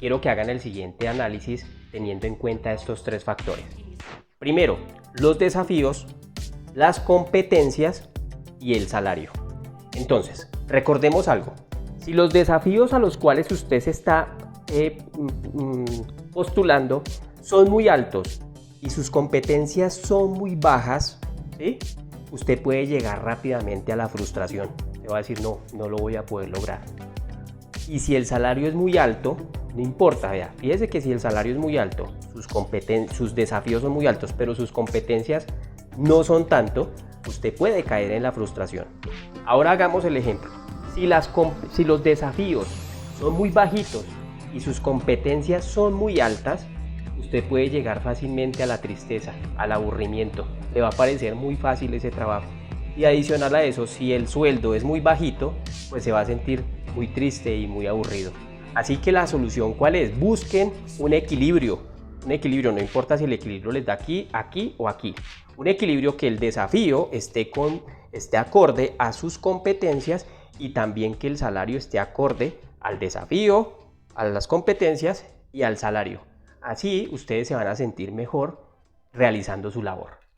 quiero que hagan el siguiente análisis teniendo en cuenta estos tres factores. Primero, los desafíos, las competencias y el salario. Entonces, recordemos algo. Si los desafíos a los cuales usted se está postulando son muy altos y sus competencias son muy bajas, ¿sí?, usted puede llegar rápidamente a la frustración. Se va a decir, no lo voy a poder lograr. Y si el salario es muy alto, no importa, vea, fíjese que si el salario es muy alto, sus desafíos son muy altos, pero sus competencias no son tanto, usted puede caer en la frustración. Ahora hagamos el ejemplo. Si los desafíos son muy bajitos y sus competencias son muy altas, usted puede llegar fácilmente a la tristeza, al aburrimiento. Le va a parecer muy fácil ese trabajo. Y adicional a eso, si el sueldo es muy bajito, pues se va a sentir muy triste y muy aburrido. Así que la solución, ¿cuál es? Busquen un equilibrio. Un equilibrio, no importa si el equilibrio les da aquí, aquí o aquí. Un equilibrio que el desafío esté acorde a sus competencias y también que el salario esté acorde al desafío, a las competencias y al salario. Así ustedes se van a sentir mejor realizando su labor.